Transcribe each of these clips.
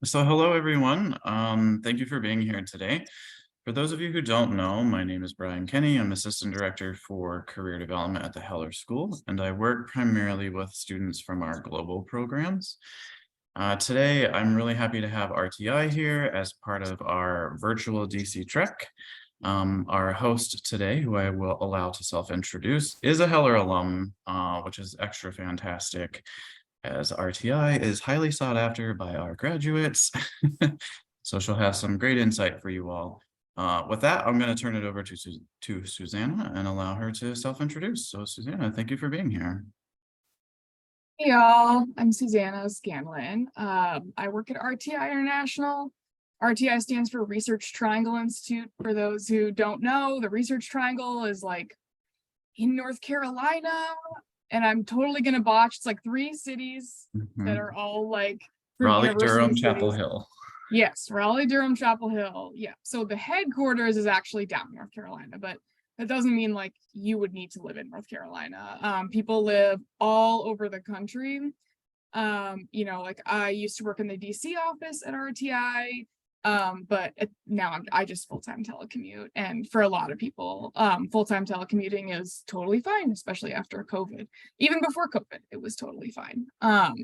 So hello, everyone. Thank you for being here today. For those of you who don't know, my name is Bryan Kanney. I'm Assistant Director for Career Development at the Heller School, and I work primarily with students from our global programs. Today, I'm really happy to have RTI here as part of our virtual DC Trek. Our host today, who I will allow to self-introduce, is a Heller alum, which is extra fantastic, as RTI is highly sought after by our graduates. So she'll have some great insight for you all. With that, I'm going to turn it over to Suzannah and allow her to self-introduce. So Suzannah, thank you for being here. Hey y'all, I'm Suzannah Scanlon. I work at RTI International. RTI stands for Research Triangle Institute. For those who don't know, the Research Triangle is like in North Carolina, and I'm totally gonna botch. It's like 3 cities that are all like Raleigh, Durham, university Chapel cities. Hill. Yes, Raleigh, Durham, Chapel Hill. Yeah, so the headquarters is actually down in North Carolina, but that doesn't mean like you would need to live in North Carolina. People live all over the country. Like I used to work in the DC office at RTI, but now I just full-time telecommute. And for a lot of people, full-time telecommuting is totally fine, especially after COVID. Even before COVID, it was totally fine.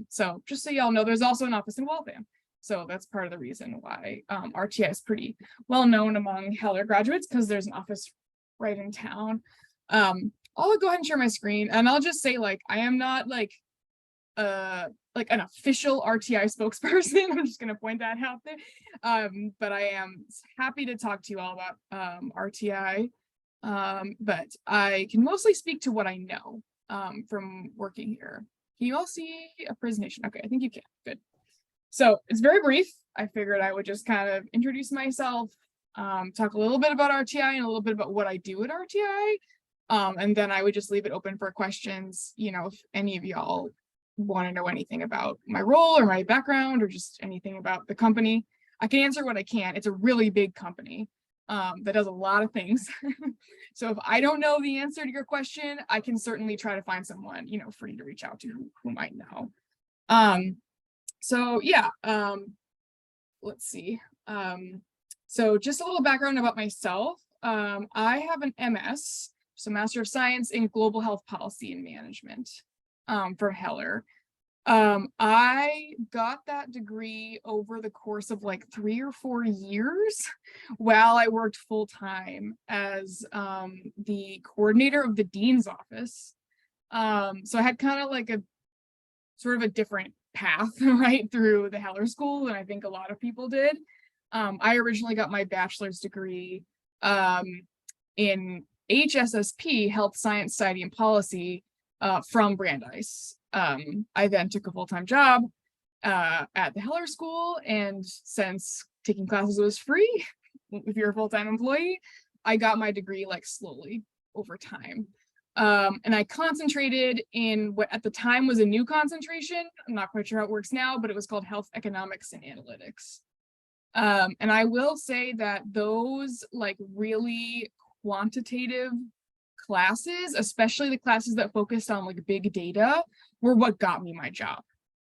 So just so y'all know, there's also an office in Waltham. So that's part of the reason why RTI is pretty well known among Heller graduates, because there's an office right in town. I'll go ahead and share my screen, and I'll just say, like, I am not like an official RTI spokesperson. I'm just going to point that out there. But I am happy to talk to you all about RTI. But I can mostly speak to what I know from working here. Can you all see a presentation? Okay, I think you can. Good. So it's very brief. I figured I would just kind of introduce myself, talk a little bit about RTI and a little bit about what I do at RTI. And then I would just leave it open for questions, if any of y'all want to know anything about my role or my background or just anything about the company. I can answer what I can. It's a really big company that does a lot of things. So if I don't know the answer to your question, I can certainly try to find someone, for you to reach out to who might know. So yeah, let's see. So just a little background about myself. I have an MS, so Master of Science in Global Health Policy and Management from Heller. I got that degree over the course of like 3 or 4 years while I worked full-time as the coordinator of the dean's office. So I had kind of like a sort of a different path right through the Heller School than I think a lot of people did. I originally got my bachelor's degree in HSSP, Health Science, Society, and Policy, from Brandeis. I then took a full-time job at the Heller School, and since taking classes was free, if you're a full-time employee, I got my degree like slowly over time. And I concentrated in what at the time was a new concentration. I'm not quite sure how it works now, but it was called Health Economics and Analytics. And I will say that those like really quantitative classes, especially the classes that focused on like big data, were what got me my job,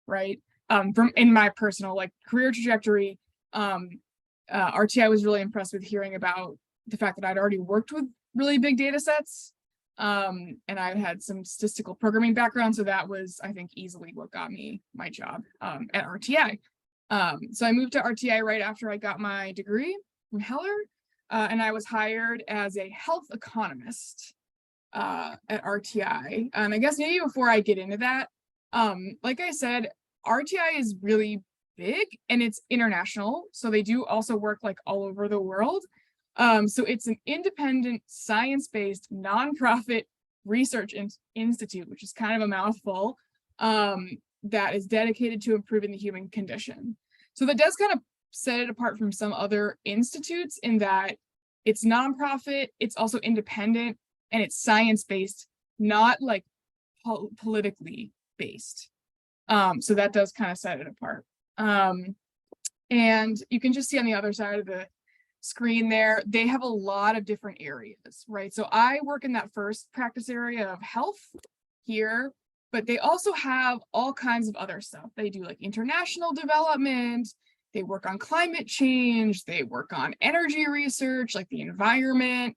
right? From in my personal like career trajectory, RTI was really impressed with hearing about the fact that I'd already worked with really big data sets. And I had some statistical programming background, so that was, I think, easily what got me my job at RTI. So I moved to RTI right after I got my degree from Heller, and I was hired as a health economist at RTI. And I guess maybe before I get into that, like I said, RTI is really big and it's international, so they do also work like all over the world. So it's an independent, science-based, nonprofit research institute, which is kind of a mouthful, that is dedicated to improving the human condition. So that does kind of set it apart from some other institutes in that it's nonprofit, it's also independent, and it's science-based, not like politically based. So that does kind of set it apart. And you can just see on the other side of the screen there, they have a lot of different areas, right? So I work in that first practice area of health here, but they also have all kinds of other stuff. They do like international development, They work on climate change. They work on energy research, like the environment.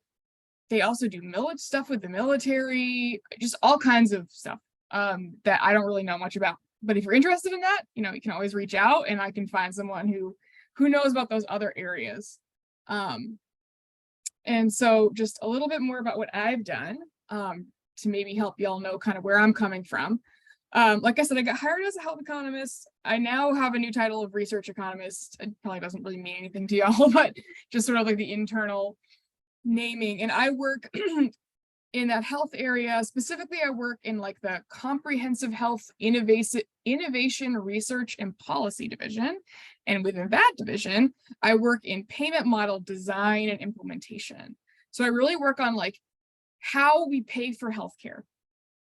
They also do stuff with the military, just all kinds of stuff that I don't really know much about. But if you're interested in that, you can always reach out and I can find someone who knows about those other areas. And so just a little bit more about what I've done to maybe help y'all know kind of where I'm coming from. Like I said, I got hired as a health economist. I now have a new title of research economist. It probably doesn't really mean anything to y'all, but just sort of like the internal naming. And I work in that health area. Specifically, I work in like the comprehensive health innovation research and policy division. And within that division, I work in payment model design and implementation. So I really work on like how we pay for healthcare,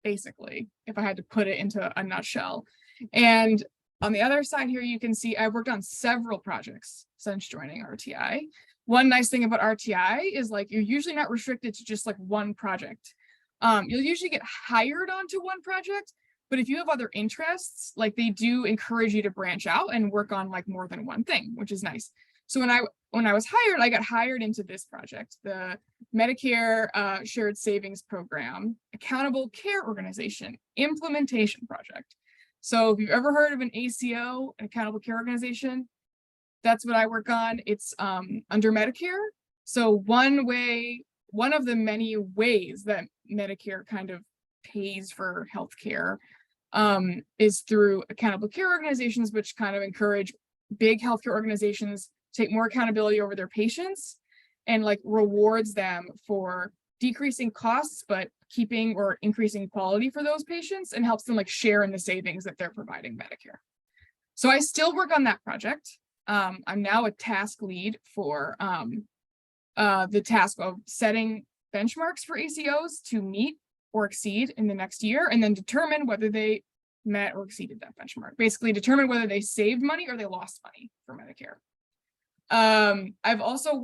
basically, if I had to put it into a nutshell. And on the other side here, you can see I've worked on several projects since joining RTI. One nice thing about RTI is like you're usually not restricted to just like one project. You'll usually get hired onto one project, but if you have other interests, like they do encourage you to branch out and work on like more than one thing, which is nice. So when I was hired, I got hired into this project, the Medicare Shared Savings Program, Accountable Care Organization Implementation Project. So if you've ever heard of an ACO, an Accountable Care Organization, that's what I work on. It's under Medicare. So one of the many ways that Medicare kind of pays for healthcare is through accountable care organizations, which kind of encourage big healthcare organizations to take more accountability over their patients and like rewards them for decreasing costs, but keeping or increasing quality for those patients and helps them like share in the savings that they're providing Medicare. So I still work on that project. I'm now a task lead for the task of setting benchmarks for ACOs to meet or exceed in the next year, and then determine whether they met or exceeded that benchmark. Basically determine whether they saved money or they lost money for Medicare. I'm also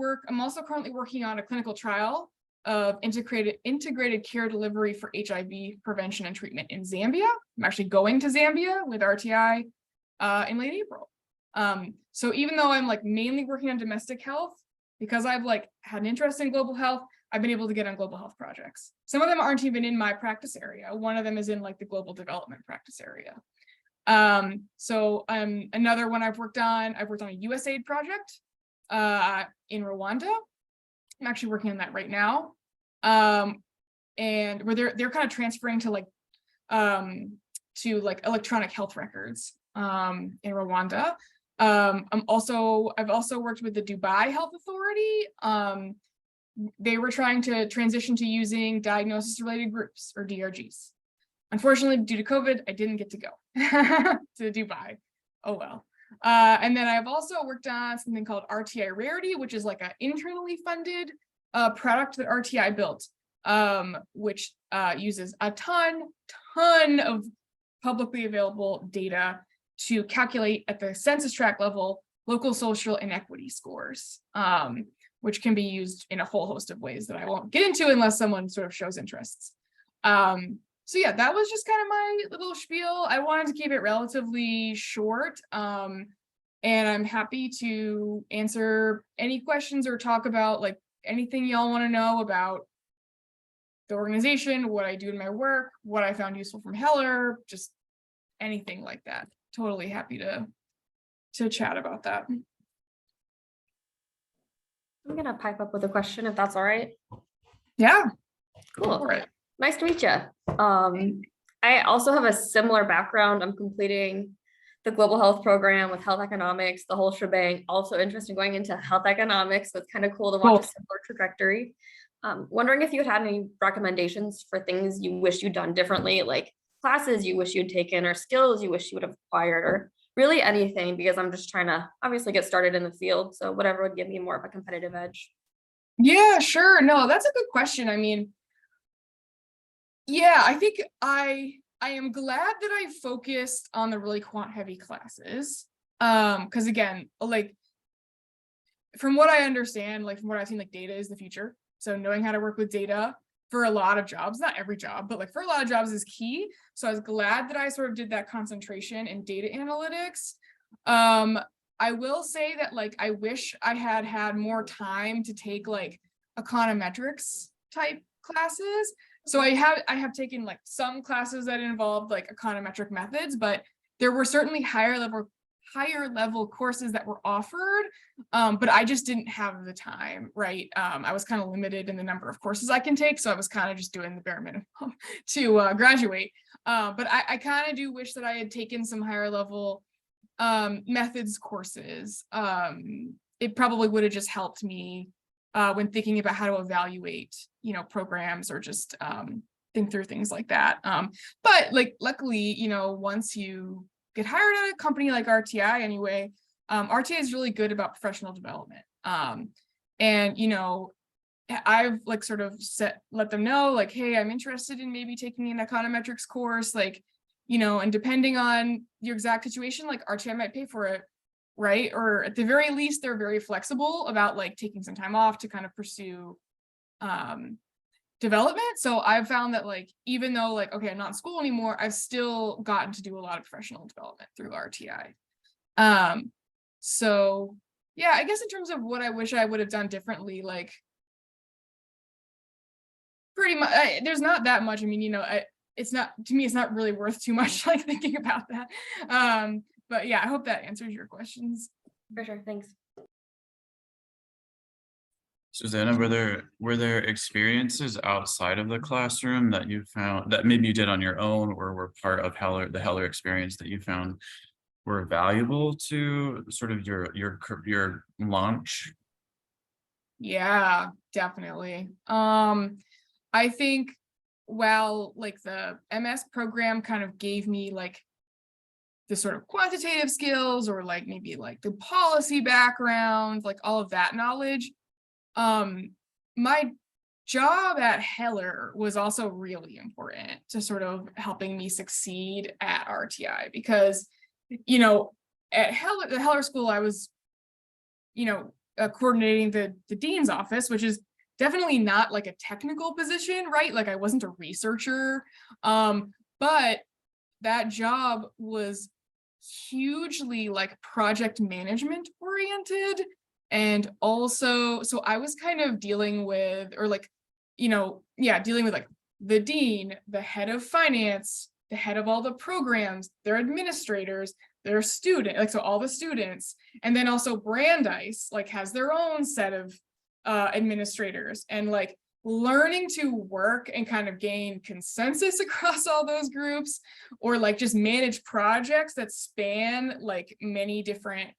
currently working on a clinical trial of integrated care delivery for HIV prevention and treatment in Zambia. I'm actually going to Zambia with RTI in late April. So even though I'm like mainly working on domestic health, because I've like had an interest in global health, I've been able to get on global health projects. Some of them aren't even in my practice area. One of them is in like the global development practice area. Another one I've worked on a USAID project in Rwanda. I'm actually working on that right now. And where they're kind of transferring to like electronic health records in Rwanda. I've also worked with the Dubai Health Authority. They were trying to transition to using diagnosis related groups or DRGs. Unfortunately, due to COVID, I didn't get to go to Dubai. Oh well. And then I've also worked on something called RTI Rarity, which is like an internally funded product that RTI built, which uses a ton of publicly available data to calculate at the census tract level local social inequity scores, which can be used in a whole host of ways that I won't get into unless someone sort of shows interests. So yeah, that was just kind of my little spiel. I wanted to keep it relatively short, and I'm happy to answer any questions or talk about like anything y'all want to know about the organization, what I do in my work, what I found useful from Heller, just anything like that. Totally happy to chat about that. I'm gonna pipe up with a question if that's all right. Yeah. Cool. All right. Nice to meet you. I also have a similar background. I'm completing the global health program with health economics, the whole shebang. Also interested in going into health economics, so it's kind of cool to watch a similar trajectory. Wondering if you had any recommendations for things you wish you'd done differently, like classes you wish you'd taken or skills you wish you would have acquired, or really anything, because I'm just trying to obviously get started in the field. So whatever would give me more of a competitive edge. Yeah, sure. No, that's a good question. I mean, yeah, I think I am glad that I focused on the really quant heavy classes. Because again, like from what I understand, like from what I've seen, like data is the future. So knowing how to work with data for a lot of jobs, not every job, but like for a lot of jobs is key. So I was glad that I sort of did that concentration in data analytics. I will say that like I wish I had had more time to take like econometrics type classes. So I have taken like some classes that involved like econometric methods, but there were certainly higher level courses that were offered, but I just didn't have the time, right? I was kind of limited in the number of courses I can take, so I was kind of just doing the bare minimum to graduate. But I kind of do wish that I had taken some higher level methods courses. It probably would have just helped me when thinking about how to evaluate, programs or just think through things like that. But like, luckily, once you get hired at a company like RTI anyway, RTI is really good about professional development. And, I've like sort of let them know like, hey, I'm interested in maybe taking an econometrics course, like, and depending on your exact situation, like RTI might pay for it, right? Or at the very least, they're very flexible about like taking some time off to kind of pursue development. So I've found that like, even though like, okay, I'm not in school anymore, I've still gotten to do a lot of professional development through RTI. So yeah, I guess in terms of what I wish I would have done differently, like pretty much, there's not that much. I mean, it's not, to me, it's not really worth too much like thinking about that. But yeah, I hope that answers your questions. For sure, thanks. Susanna, were there experiences outside of the classroom that you found that maybe you did on your own or were part of the Heller experience that you found were valuable to sort of your launch? Yeah, definitely. I think while like the MS program kind of gave me like the sort of quantitative skills or like maybe like the policy background, like all of that knowledge, my job at Heller was also really important to sort of helping me succeed at RTI because, at the Heller School, I was, coordinating the dean's office, which is definitely not like a technical position, right? Like I wasn't a researcher, but that job was hugely like project management oriented. And also, so I was kind of dealing with, or like, dealing with like the dean, the head of finance, the head of all the programs, their administrators, their student, like, so all the students, and then also Brandeis, like has their own set of administrators, and like learning to work and kind of gain consensus across all those groups, or like just manage projects that span like many different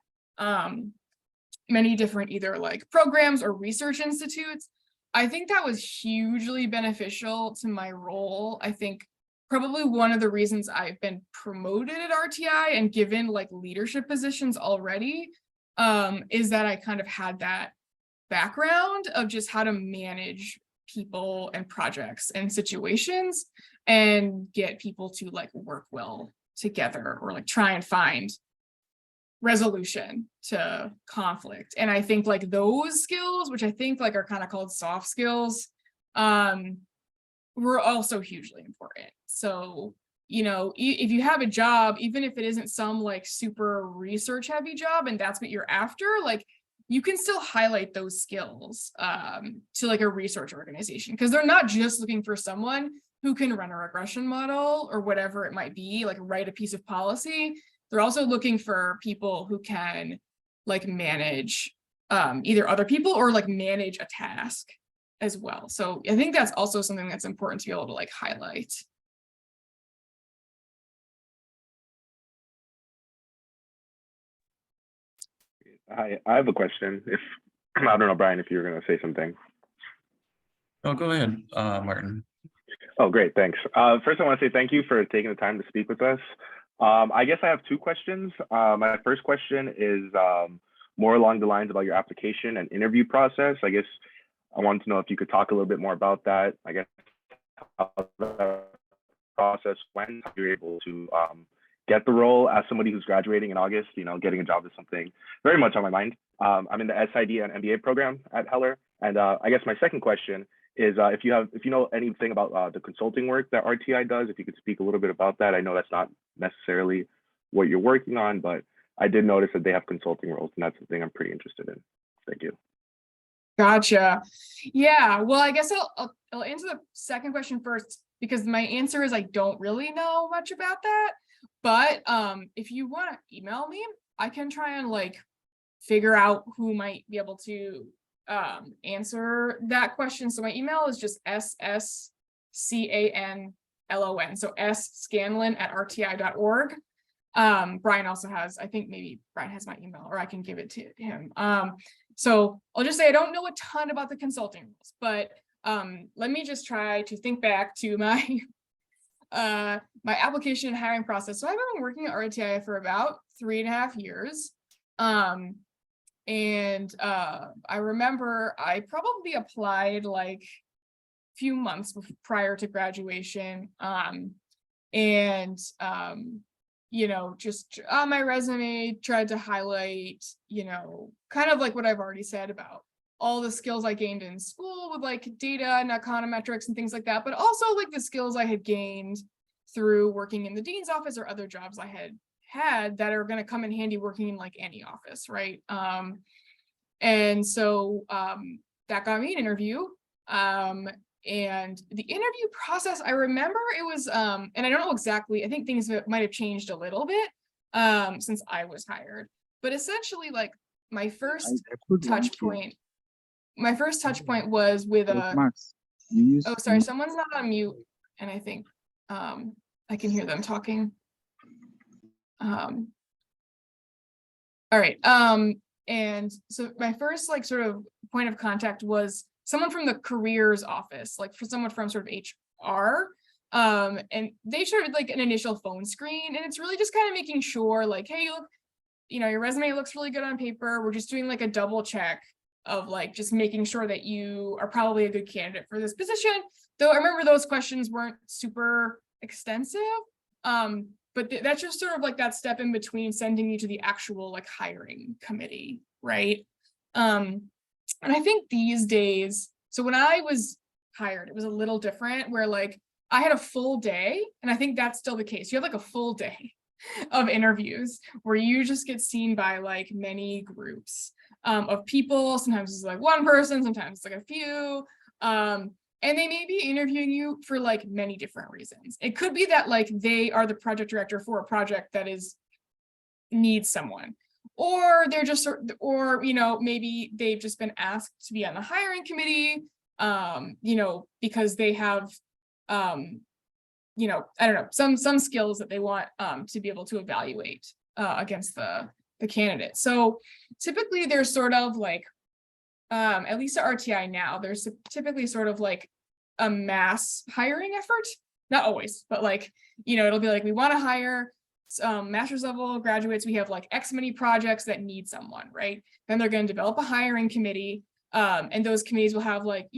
either like programs or research institutes. I think that was hugely beneficial to my role. I think probably one of the reasons I've been promoted at RTI and given like leadership positions already is that I kind of had that background of just how to manage people and projects and situations and get people to like work well together or like try and find resolution to conflict. And I think like those skills, which I think like are kind of called soft skills, were also hugely important. So, if you have a job, even if it isn't some like super research heavy job and that's what you're after, like you can still highlight those skills to like a research organization, because they're not just looking for someone who can run a regression model or whatever it might be, like write a piece of policy. They're also looking for people who can like manage either other people or like manage a task as well. So I think that's also something that's important to be able to like highlight. Hi, I have a question. If I don't know, Brian, if you're going to say something. Oh, go ahead, Martin. Oh, great. Thanks. First, I want to say thank you for taking the time to speak with us. I guess I have two questions. My first question is more along the lines about your application and interview process. I guess I wanted to know if you could talk a little bit more about that. I guess how the process went, how you were able to get the role as somebody who's graduating in August. Getting a job is something very much on my mind. I'm in the SID and MBA program at Heller. And I guess my second question is if you know anything about the consulting work that RTI does, if you could speak a little bit about that. I know that's not necessarily what you're working on, but I did notice that they have consulting roles, and that's something I'm pretty interested in. Thank you. Gotcha. Yeah, well, I guess I'll answer the second question first, because my answer is I don't really know much about that. But if you want to email me, I can try and like figure out who might be able to answer that question. So my email is just SSCANLON. So scanlon@rti.org. Bryan also has, I think maybe Bryan has my email, or I can give it to him. So I'll just say I don't know a ton about the consulting rules, but let me just try to think back to my my application and hiring process. So I've been working at RTI for about 3.5 years. I remember I probably applied like a few months prior to graduation. Just on my resume, tried to highlight, kind of like what I've already said about all the skills I gained in school with like data and econometrics and things like that, but also like the skills I had gained through working in the dean's office or other jobs I had that are going to come in handy working in like any office, right? That got me an interview. And the interview process, I remember it was, and I don't know exactly, I think things might have changed a little bit since I was hired, but essentially like my first touch point was with oh, sorry, someone's not on mute, and I think I can hear them talking. All right. And so my first like sort of point of contact was someone from the careers office, like for someone from sort of HR. And they started like an initial phone screen, and it's really just kind of making sure like, hey, you look, your resume looks really good on paper. We're just doing like a double check of like just making sure that you are probably a good candidate for this position. Though I remember those questions weren't super extensive. But that's just sort of like that step in between sending you to the actual like hiring committee, right? And I think these days, so when I was hired, it was a little different where like I had a full day, and I think that's still the case. You have like a full day of interviews where you just get seen by like many groups of people. Sometimes it's like one person, sometimes it's like a few. And they may be interviewing you for like many different reasons. It could be that like they are the project director for a project that needs someone, or they're just, or maybe they've just been asked to be on the hiring committee, because they have, I don't know, some skills that they want to be able to evaluate against the candidate. So typically there's sort of like, at least at RTI now, there's typically sort of like a mass hiring effort. Not always, but like, it'll be like, we want to hire master's level graduates. We have like X many projects that need someone, right? Then they're going to develop a hiring committee. And those committees will have like,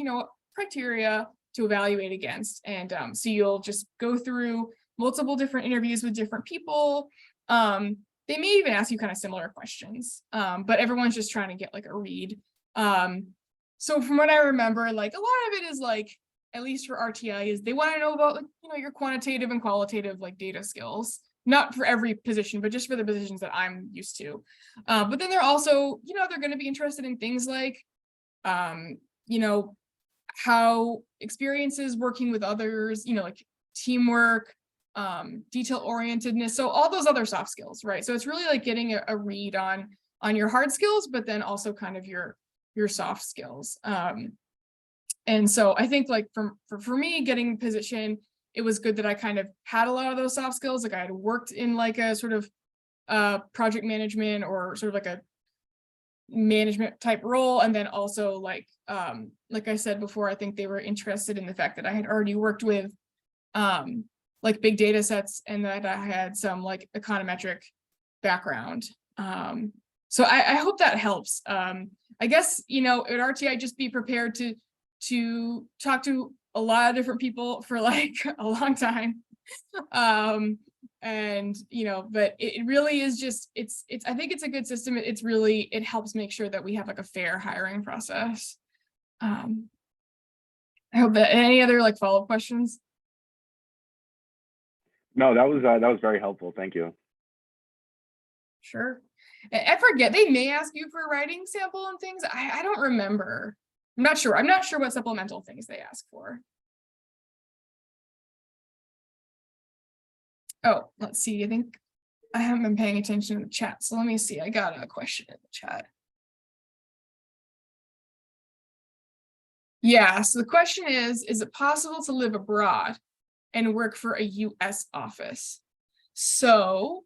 criteria to evaluate against. And so you'll just go through multiple different interviews with different people. They may even ask you kind of similar questions, but everyone's just trying to get like a read. So from what I remember, like a lot of it is like, at least for RTI, is they want to know about like, your quantitative and qualitative like data skills, not for every position, but just for the positions that I'm used to. But then they're also, they're going to be interested in things like, how experiences working with others, like teamwork, detail orientedness. So all those other soft skills, right? So it's really like getting a read on your hard skills, but then also kind of your soft skills. And so I think like for me getting position, it was good that I kind of had a lot of those soft skills. Like I had worked in like a sort of project management or sort of like a management type role. And then also like I said before, I think they were interested in the fact that I had already worked with like big data sets, and that I had some like econometric background. So I hope that helps. I guess, at RTI, just be prepared to talk to a lot of different people for like a long time. But it really is just, I think it's a good system. It helps make sure that we have like a fair hiring process. I hope that, any other like follow-up questions? No, that was very helpful. Thank you. Sure. I forget, they may ask you for a writing sample and things. I don't remember. I'm not sure what supplemental things they ask for. Oh, let's see. I think I haven't been paying attention to the chat. So let me see. I got a question in the chat. Yeah, so the question is it possible to live abroad and work for a US office? So,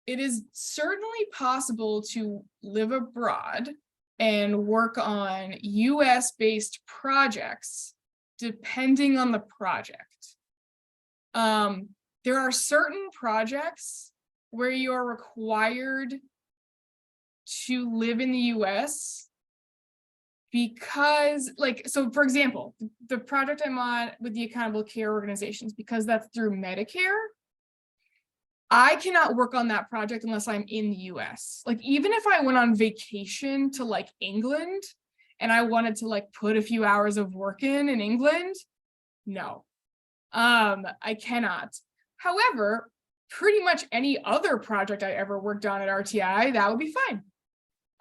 it is certainly possible to live abroad and work on US-based projects, depending on the project. There are certain projects where you are required to live in the US because, like, so for example, the project I'm on with the accountable care organizations, because that's through Medicare, I cannot work on that project unless I'm in the US. Like, even if I went on vacation to like England and I wanted to like put a few hours of work in England, no, I cannot. However, pretty much any other project I ever worked on at RTI, that would be fine.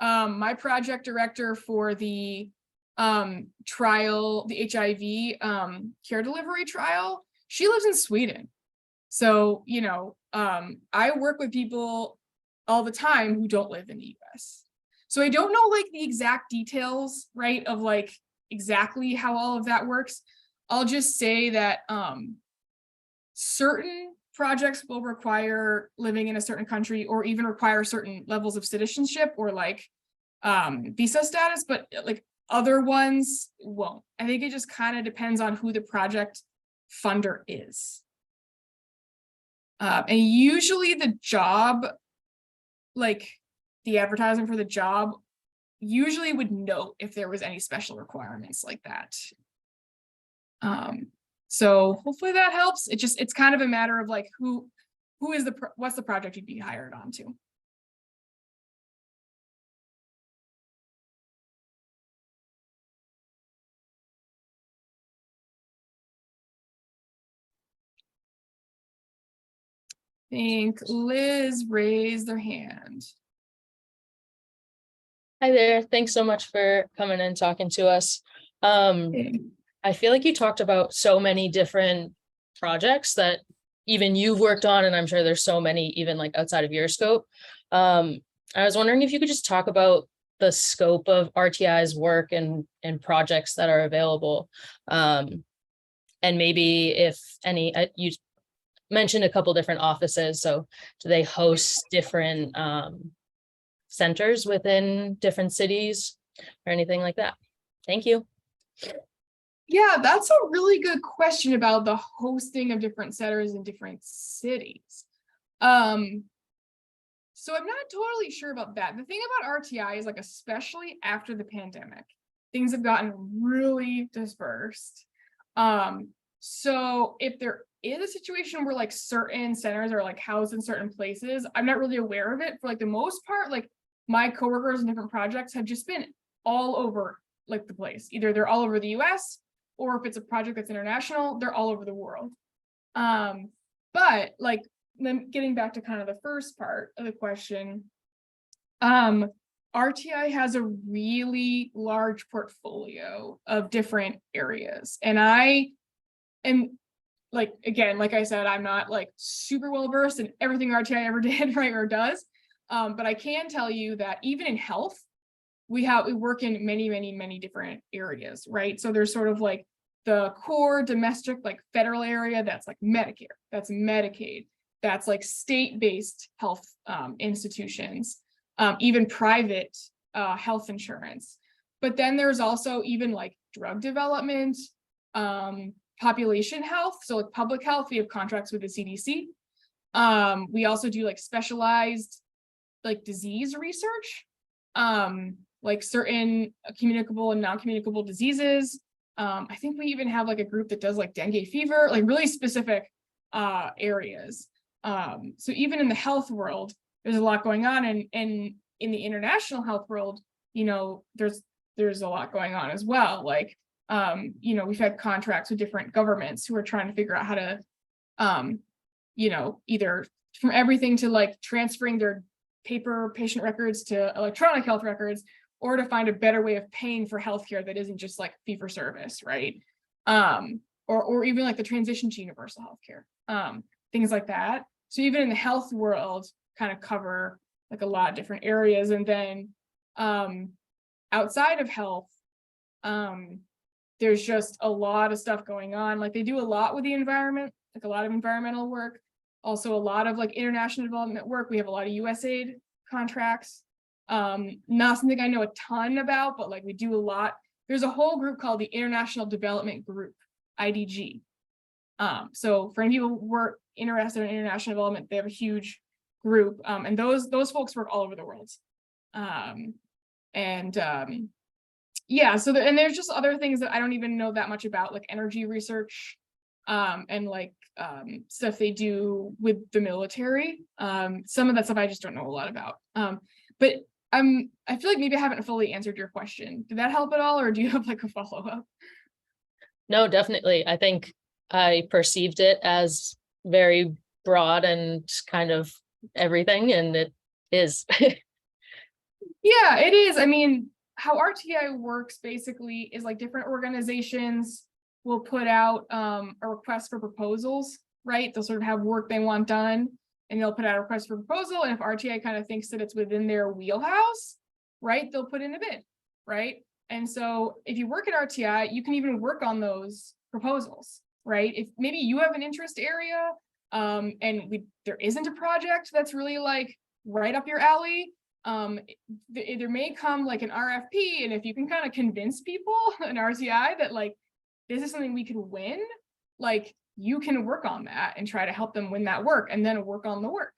My project director for the trial, the HIV care delivery trial, she lives in Sweden. So, you know, I work with people all the time who don't live in the US. So I don't know like the exact details, right, of like exactly how all of that works. I'll just say that certain projects will require living in a certain country or even require certain levels of citizenship or like visa status, but like other ones won't. I think it just kind of depends on who the project funder is. And usually the job, like the advertisement for the job, usually would note if there was any special requirements like that. So hopefully that helps. It's kind of a matter of like what's the project you'd be hired onto. I think Liz raised their hand. Hi there. Thanks so much for coming and talking to us. I feel like you talked about so many different projects that even you've worked on, and I'm sure there's so many even like outside of your scope. I was wondering if you could just talk about the scope of RTI's work and projects that are available. And maybe if any, you mentioned a couple different offices. So do they host different centers within different cities or anything like that? Thank you. Yeah, that's a really good question about the hosting of different centers in different cities. So I'm not totally sure about that. The thing about RTI is like, especially after the pandemic, things have gotten really dispersed. So if there is a situation where like certain centers are like housed in certain places, I'm not really aware of it. For like the most part, like my coworkers in different projects have just been all over like the place. Either they're all over the US, or if it's a project that's international, they're all over the world. But like, then getting back to kind of the first part of the question, RTI has a really large portfolio of different areas. And I am like, again, like I said, I'm not like super well versed in everything RTI ever did, right, or does. But I can tell you that even in health, we work in many different areas, right? So there's sort of like the core domestic, like federal area, that's like Medicare, that's Medicaid, that's like state-based health institutions, even private health insurance. But then there's also even like drug development, population health. So like public health, we have contracts with the CDC. We also do like specialized like disease research, like certain communicable and non-communicable diseases. I think we even have like a group that does like dengue fever, like really specific areas. So even in the health world, there's a lot going on, and in the international health world, you know, there's a lot going on as well. Like, you know, we've had contracts with different governments who are trying to figure out how to, you know, either from everything to like transferring their paper patient records to electronic health records, or to find a better way of paying for healthcare that isn't just like fee for service, right? Or even like the transition to universal healthcare, things like that. So even in the health world, kind of cover like a lot of different areas. And then outside of health, there's just a lot of stuff going on. Like they do a lot with the environment, like a lot of environmental work, also a lot of like international development work. We have a lot of USAID contracts. Not something I know a ton about, but like we do a lot. There's a whole group called the International Development Group, IDG. So for any people who were interested in international development, they have a huge group, and those folks work all over the world. Yeah, so and there's just other things that I don't even know that much about, like energy research, and like stuff they do with the military. Some of that stuff I just don't know a lot about. But I feel like maybe I haven't fully answered your question. Did that help at all, or do you have like a follow-up? No, definitely. I think I perceived it as very broad and kind of everything, and it is. Yeah, it is. I mean, how RTI works basically is like different organizations will put out a request for proposals, right? They'll sort of have work they want done, and they'll put out a request for proposal. And if RTI kind of thinks that it's within their wheelhouse, right, they'll put in a bid, right? And so if you work at RTI, you can even work on those proposals, right? If maybe you have an interest area, and there isn't a project that's really like right up your alley, there may come like an RFP, and if you can kind of convince people in RTI that like this is something we could win, like you can work on that and try to help them win that work, and then work on the work.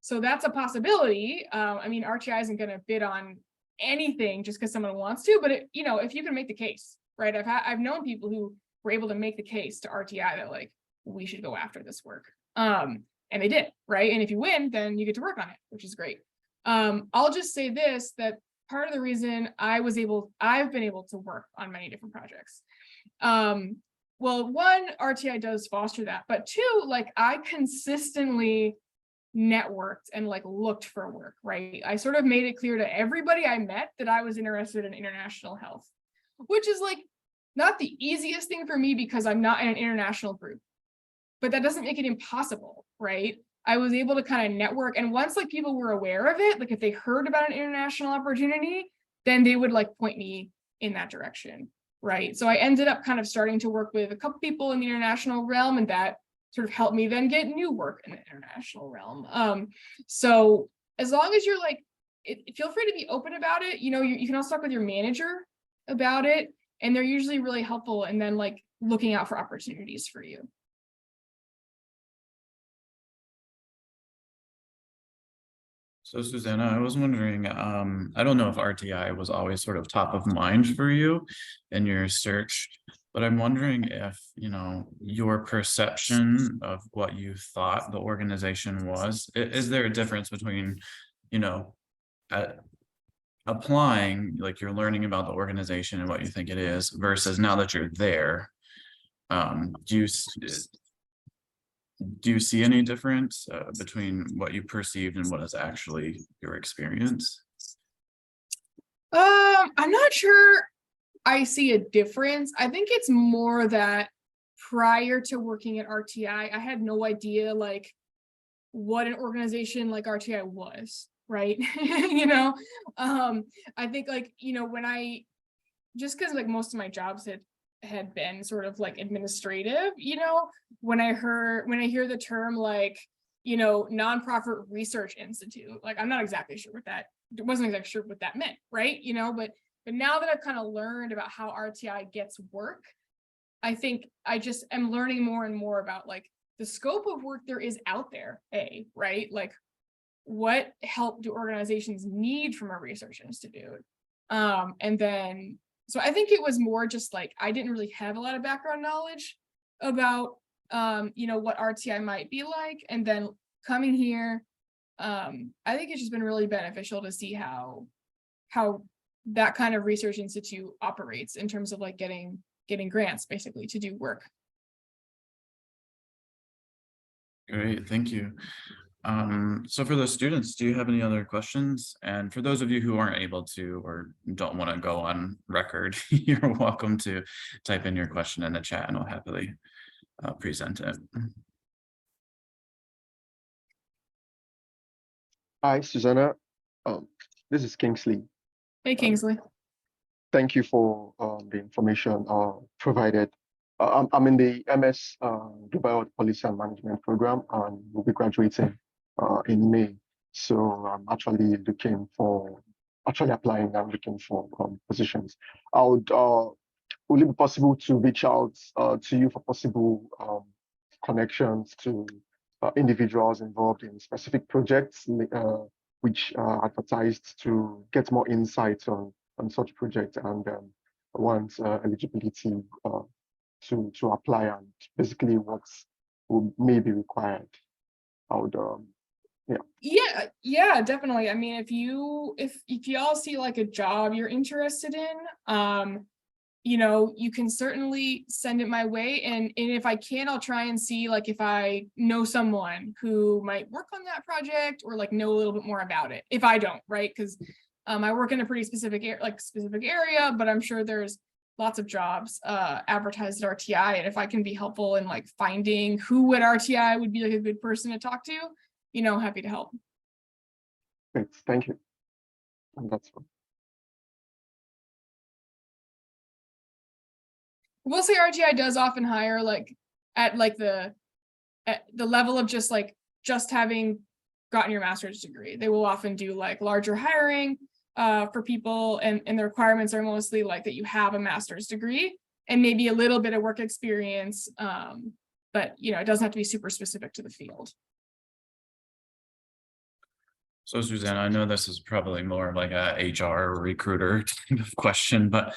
So that's a possibility. I mean, RTI isn't going to bid on anything just because someone wants to, but you know, if you can make the case, right? I've known people who were able to make the case to RTI that like we should go after this work, and they did, right? And if you win, then you get to work on it, which is great. I'll just say this, that part of the reason I've been able to work on many different projects. Well, one, RTI does foster that, but two, like I consistently networked and like looked for work, right? I sort of made it clear to everybody I met that I was interested in international health, which is like not the easiest thing for me because I'm not in an international group, but that doesn't make it impossible, right? I was able to kind of network, and once like people were aware of it, like if they heard about an international opportunity, then they would like point me in that direction, right? So I ended up kind of starting to work with a couple people in the international realm, and that sort of helped me then get new work in the international realm. So as long as you're like, feel free to be open about it. You know, you can also talk with your manager about it, and they're usually really helpful, and then like looking out for opportunities for you. So Susanna, I was wondering, I don't know if RTI was always sort of top of mind for you in your search, but I'm wondering if, you know, your perception of what you thought the organization was, is there a difference between, you know, applying, like you're learning about the organization and what you think it is, versus now that you're there, do you see any difference between what you perceived and what is actually your experience? I'm not sure I see a difference. I think it's more that prior to working at RTI, I had no idea like what an organization like RTI was, right? You know, I think like, you know, just because like most of my jobs had been sort of like administrative, you know, when I hear the term like, you know, nonprofit research institute, like I'm not exactly sure wasn't exactly sure what that meant, right? You know, but now that I've kind of learned about how RTI gets work, I think I just am learning more and more about like the scope of work there is out there, right? Like what help do organizations need from a research institute? And then so I think it was more just like I didn't really have a lot of background knowledge about you know, what RTI might be like, and then coming here, I think it's just been really beneficial to see how that kind of research institute operates in terms of like getting grants basically to do work. Great, thank you. So for those students, do you have any other questions? And for those of you who aren't able to or don't want to go on record, you're welcome to type in your question in the chat and I'll happily present it. Hi, Suzannah. This is Kingsley. Hey, Kingsley. Thank you for the information provided. I'm in the MS Global Policy and Management program and will be graduating in May. So I'm actually applying and looking for positions. Will it be possible to reach out to you for possible connections to individuals involved in specific projects which are advertised to get more insights on such projects and want eligibility to apply and basically what may be required? I would Yeah, definitely. I mean, if y'all see like a job you're interested in, you can certainly send it my way. And if I can, I'll try and see like if I know someone who might work on that project or like know a little bit more about it. If I don't, right? Because I work in a pretty specific area, but I'm sure there's lots of jobs advertised at RTI. And if I can be helpful in like finding who at RTI would be like a good person to talk to, happy to help. Thanks. Thank you. And that's all. We'll say RTI does often hire like at the level of just having gotten your master's degree. They will often do like larger hiring for people, and the requirements are mostly like that you have a master's degree and maybe a little bit of work experience, but it doesn't have to be super specific to the field. So Suzanne, I know this is probably more of like a HR recruiter type of question, but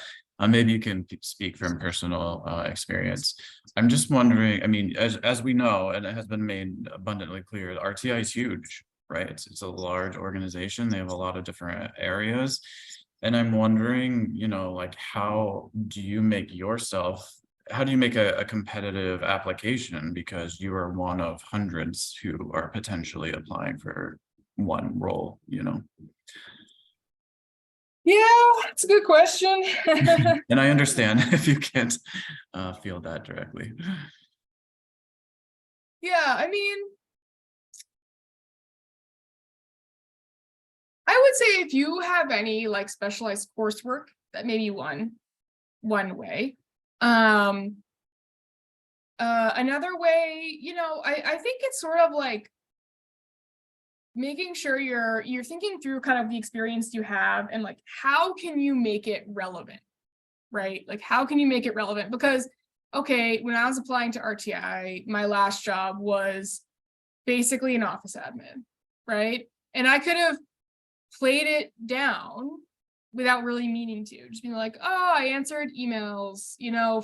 maybe you can speak from personal experience. I'm just wondering, I mean, as we know, and it has been made abundantly clear, RTI is huge, right? It's a large organization. They have a lot of different areas. And I'm wondering, like, how do you make a competitive application, because you are one of hundreds who are potentially applying for one role, Yeah, it's a good question. And I understand if you can't field that directly. Yeah, I mean, I would say if you have any like specialized coursework, that may be one way. Another way, I think it's sort of like making sure you're thinking through kind of the experience you have and like how can you make it relevant, right? Like how can you make it relevant? Because okay, when I was applying to RTI, my last job was basically an office admin, right? And I could have played it down without really meaning to, just being like, oh, I answered emails,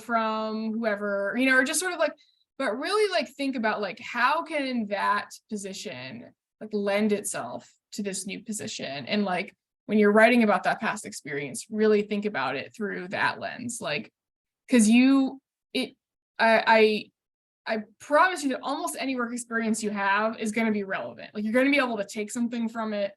from whoever, or just sort of like, but really like think about like how can that position like lend itself to this new position. And like when you're writing about that past experience, really think about it through that lens. Like, because I promise you that almost any work experience you have is going to be relevant. Like you're going to be able to take something from it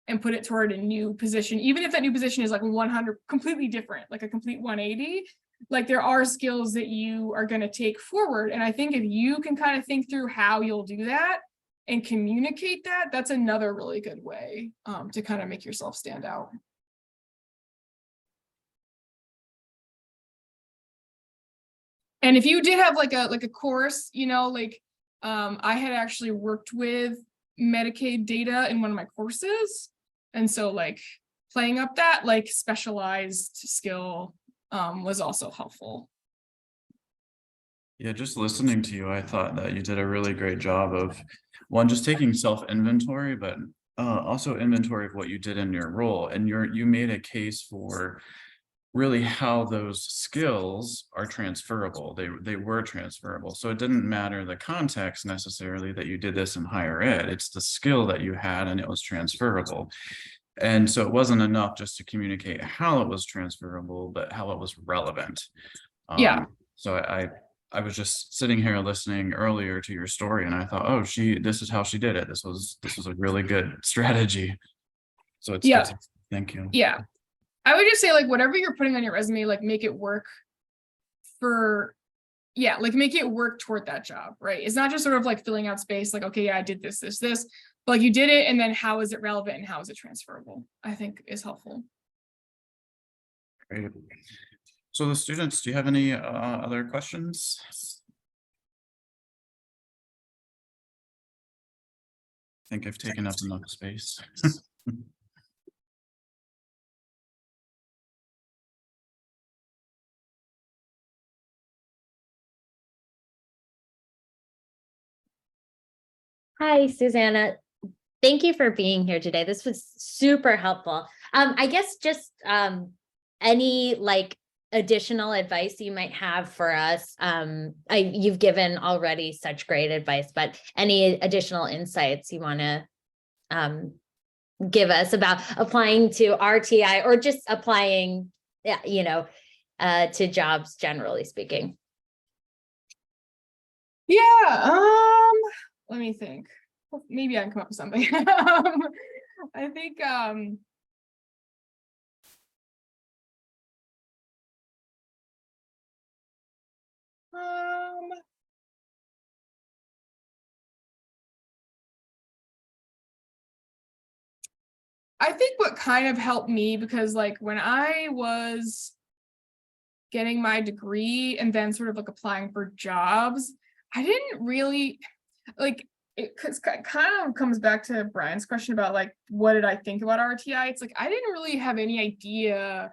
and put it toward a new position, even if that new position is like 100 completely different, like a complete 180. Like there are skills that you are going to take forward. And I think if you can kind of think through how you'll do that and communicate that, that's another really good way to kind of make yourself stand out. And if you did have like a course, I had actually worked with Medicaid data in one of my courses. And so like playing up that like specialized skill was also helpful. Yeah, just listening to you, I thought that you did a really great job of just taking self-inventory, but also inventory of what you did in your role. And you made a case for really how those skills are transferable. They were transferable. So it didn't matter the context necessarily that you did this in higher ed. It's the skill that you had and it was transferable. And so it wasn't enough just to communicate how it was transferable, but how it was relevant. Yeah. So I was just sitting here listening earlier to your story, and I thought, oh, this is how she did it. This was a really good strategy. So it's Yeah. good. Thank you. Yeah. I would just say, like, whatever you're putting on your resume, like, make it work for, yeah, like, make it work toward that job, right? It's not just sort of like filling out space, like, okay, yeah, I did this, but like, you did it, and then how is it relevant and how is it transferable, I think is helpful. Great. So the students, do you have any other questions? I think I've taken up enough space. Hi, Suzannah. Thank you for being here today. This was super helpful. I guess just any like additional advice you might have for us. You've given already such great advice, but any additional insights you want to give us about applying to RTI or just applying, to jobs generally speaking? Yeah, let me think. Maybe I can come up with something. I think I think what kind of helped me, because like when I was getting my degree and then sort of like applying for jobs, I didn't really like it kind of comes back to Brian's question about like, what did I think about RTI? It's like, I didn't really have any idea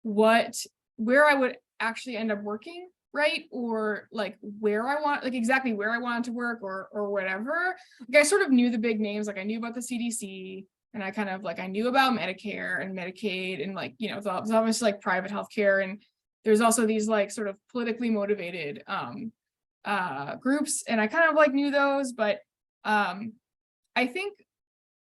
where I would actually end up working, right? Or like exactly where I wanted to work or whatever. Like I sort of knew the big names, like I knew about the CDC, and I kind of like, I knew about Medicare and Medicaid, and like, it's obviously like private healthcare. And there's also these like sort of politically motivated groups, and I kind of like knew those, but I think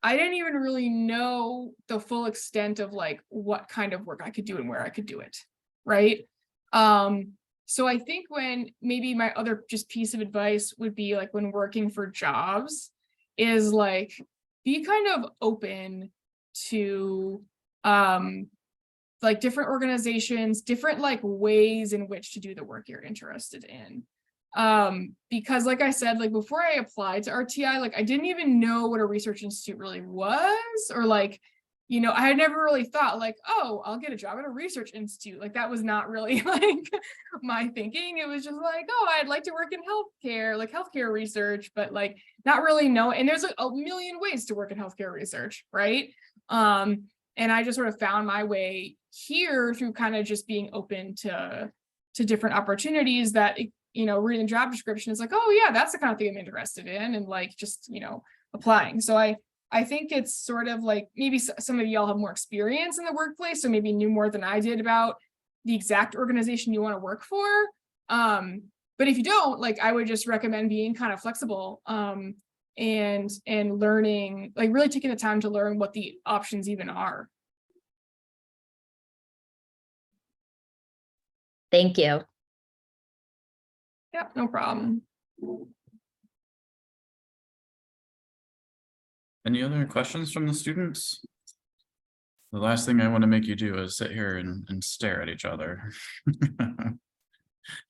I didn't even really know the full extent of like what kind of work I could do and where I could do it, right? So I think when maybe my other just piece of advice would be like, when working for jobs, is like, be kind of open to like different organizations, different like ways in which to do the work you're interested in. Because like I said, like before I applied to RTI, like I didn't even know what a research institute really was, or like, I had never really thought like, oh, I'll get a job at a research institute. Like that was not really like my thinking. It was just like, oh, I'd like to work in healthcare, like healthcare research, but like not really know. And there's a million ways to work in healthcare research, right? And I just sort of found my way here through kind of just being open to different opportunities that, reading the job description is like, oh yeah, that's the kind of thing I'm interested in, and like just, applying. So I think it's sort of like, maybe some of y'all have more experience in the workplace, so maybe knew more than I did about the exact organization you want to work for. But if you don't, like, I would just recommend being kind of flexible, and learning, like really taking the time to learn what the options even are. Thank you. Yeah, no problem. Any other questions from the students? The last thing I want to make you do is sit here and stare at each other.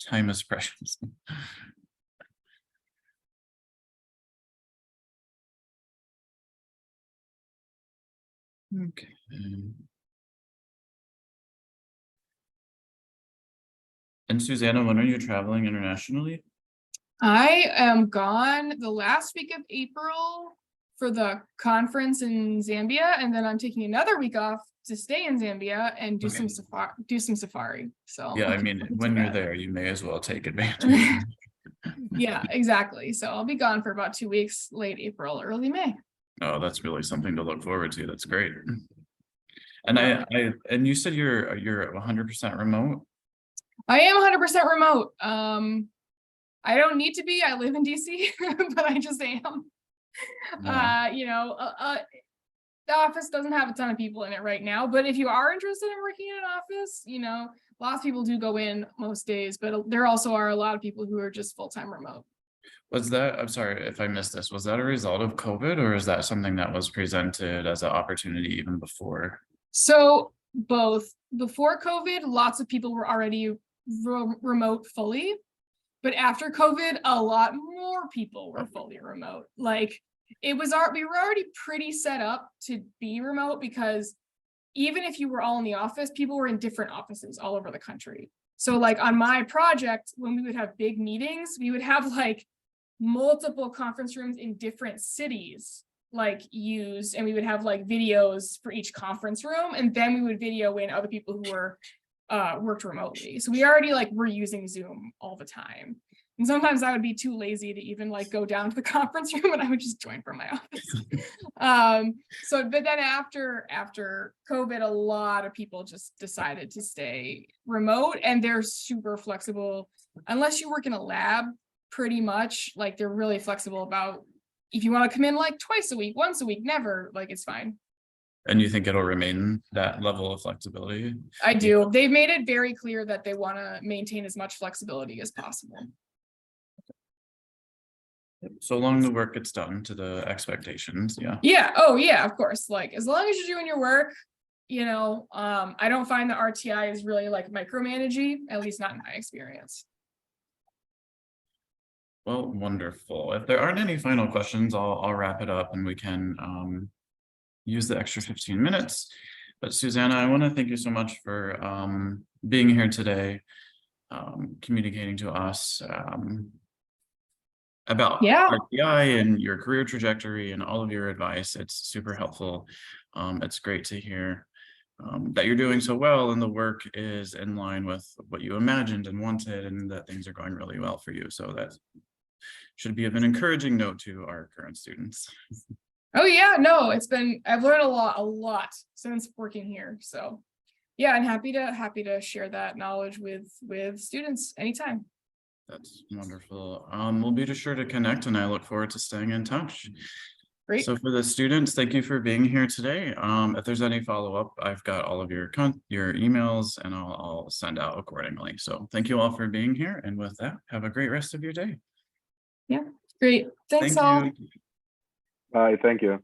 Time is precious. Okay. And Suzannah, when are you traveling internationally? I am gone the last week of April for the conference in Zambia, and then I'm taking another week off to stay in Zambia and do some safari. So yeah, I mean, when you're there, you may as well take advantage. Yeah, exactly. So I'll be gone for about 2 weeks, late April, early May. Oh, that's really something to look forward to. That's great. And and you said you're 100% remote? I am 100% remote. I don't need to be. I live in DC, but I just am. Yeah. the office doesn't have a ton of people in it right now, but if you are interested in working in an office, you know, lots of people do go in most days, but there also are a lot of people who are just full-time remote. Was that, I'm sorry if I missed this, was that a result of COVID, or is that something that was presented as an opportunity even before? So both. Before COVID, lots of people were already remote fully, but after COVID, a lot more people were fully remote. Like we were already pretty set up to be remote, because even if you were all in the office, people were in different offices all over the country. So like on my project, when we would have big meetings, we would have like multiple conference rooms in different cities like used, and we would have like videos for each conference room, and then we would video in other people who were worked remotely. So we already like were using Zoom all the time. And sometimes I would be too lazy to even like go down to the conference room, and I would just join from my office. But then after COVID, a lot of people just decided to stay remote, and they're super flexible. Unless you work in a lab, pretty much, like they're really flexible about if you want to come in like twice a week, once a week, never, like it's fine. And you think it'll remain that level of flexibility? I do. They've made it very clear that they want to maintain as much flexibility as possible. So long the work gets done to the expectations, yeah. Yeah. Oh yeah, of course. Like as long as you're doing your work, you know, I don't find that RTI is really like micromanaging, at least not in my experience. Well, wonderful. If there aren't any final questions, I'll wrap it up and we can use the extra 15 minutes. But Suzannah, I want to thank you so much for being here today, communicating to us about RTI and your career trajectory and all of your advice. It's super helpful. It's great to hear that you're doing so well and the work is in line with what you imagined and wanted, and that things are going really well for you. So that should be of an encouraging note to our current students. Oh yeah, no, I've learned a lot since working here. So yeah, I'm happy to share that knowledge with students anytime. That's wonderful. We'll be sure to connect, and I look forward to staying in touch. Great. So for the students, thank you for being here today. If there's any follow-up, I've got all of your emails, and I'll send out accordingly. So thank you all for being here. And with that, have a great rest of your day. Yeah, great. Thanks Thank all. you. Bye, thank you.